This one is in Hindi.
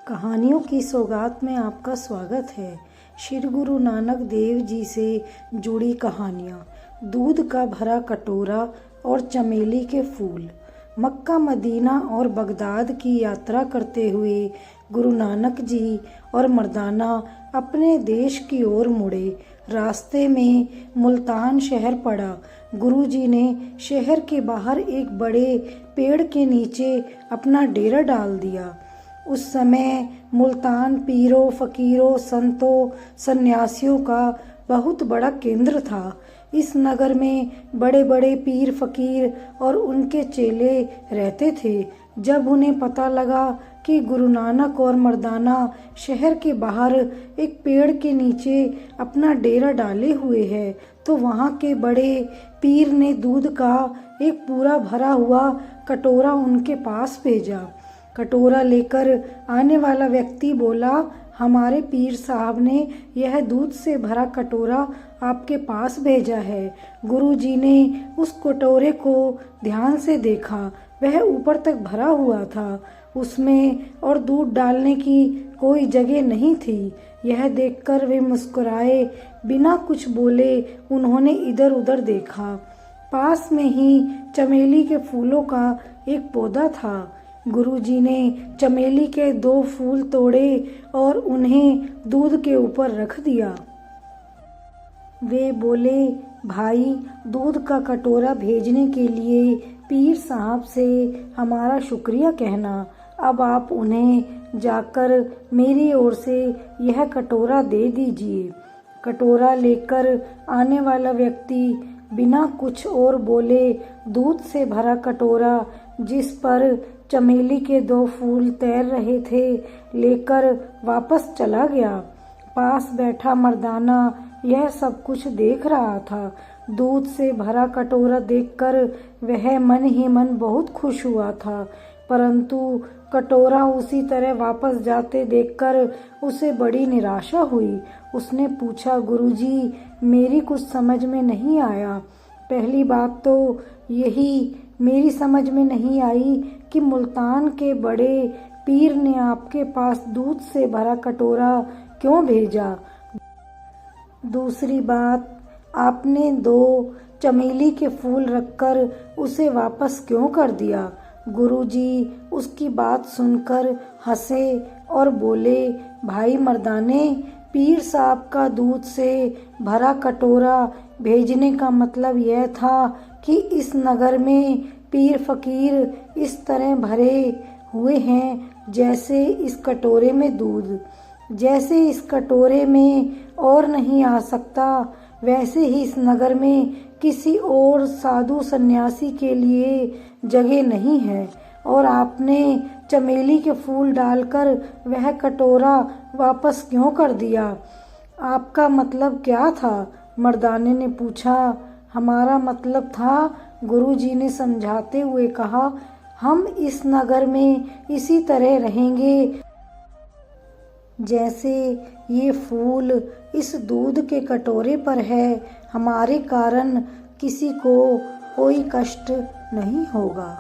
कहानियों की सौगात में आपका स्वागत है। श्री गुरु नानक देव जी से जुड़ी कहानियाँ। दूध का भरा कटोरा और चमेली के फूल। मक्का, मदीना और बगदाद की यात्रा करते हुए गुरु नानक जी और मर्दाना अपने देश की ओर मुड़े। रास्ते में मुल्तान शहर पड़ा। गुरुजी ने शहर के बाहर एक बड़े पेड़ के नीचे अपना डेरा डाल दिया। उस समय मुल्तान पीरों, फकीरों, संतों, सन्यासियों का बहुत बड़ा केंद्र था। इस नगर में बड़े बड़े पीर, फकीर और उनके चेले रहते थे। जब उन्हें पता लगा कि गुरु नानक और मर्दाना शहर के बाहर एक पेड़ के नीचे अपना डेरा डाले हुए है, तो वहाँ के बड़े पीर ने दूध का एक पूरा भरा हुआ कटोरा उनके पास भेजा। कटोरा लेकर आने वाला व्यक्ति बोला, हमारे पीर साहब ने यह दूध से भरा कटोरा आपके पास भेजा है। गुरुजी ने उस कटोरे को ध्यान से देखा। वह ऊपर तक भरा हुआ था। उसमें और दूध डालने की कोई जगह नहीं थी। यह देखकर वे मुस्कुराए। बिना कुछ बोले उन्होंने इधर उधर देखा। पास में ही चमेली के फूलों का एक पौधा था। गुरुजी ने चमेली के 2 फूल तोड़े और उन्हें दूध के ऊपर रख दिया। वे बोले, भाई, दूध का कटोरा भेजने के लिए पीर साहब से हमारा शुक्रिया कहना। अब आप उन्हें जाकर मेरी ओर से यह कटोरा दे दीजिए। कटोरा लेकर आने वाला व्यक्ति बिना कुछ और बोले दूध से भरा कटोरा, जिस पर चमेली के 2 फूल तैर रहे थे, लेकर वापस चला गया। पास बैठा मर्दाना यह सब कुछ देख रहा था। दूध से भरा कटोरा देखकर वह मन ही मन बहुत खुश हुआ था, परंतु कटोरा उसी तरह वापस जाते देखकर उसे बड़ी निराशा हुई। उसने पूछा, गुरुजी, मेरी कुछ समझ में नहीं आया। पहली बात तो यही मेरी समझ में नहीं आई कि मुल्तान के बड़े पीर ने आपके पास दूध से भरा कटोरा क्यों भेजा। दूसरी बात, आपने 2 चमेली के फूल रखकर उसे वापस क्यों कर दिया। गुरुजी उसकी बात सुनकर हंसे और बोले, भाई मर्दाने, पीर साहब का दूध से भरा कटोरा भेजने का मतलब यह था कि इस नगर में पीर फकीर इस तरह भरे हुए हैं जैसे इस कटोरे में दूध। जैसे इस कटोरे में और नहीं आ सकता, वैसे ही इस नगर में किसी और साधु सन्यासी के लिए जगह नहीं है। और आपने चमेली के फूल डालकर वह कटोरा वापस क्यों कर दिया। आपका मतलब क्या था। मर्दाने ने पूछा। हमारा मतलब था, गुरुजी ने समझाते हुए कहा, हम इस नगर में इसी तरह रहेंगे जैसे ये फूल इस दूध के कटोरे पर है। हमारे कारण किसी को कोई कष्ट नहीं होगा।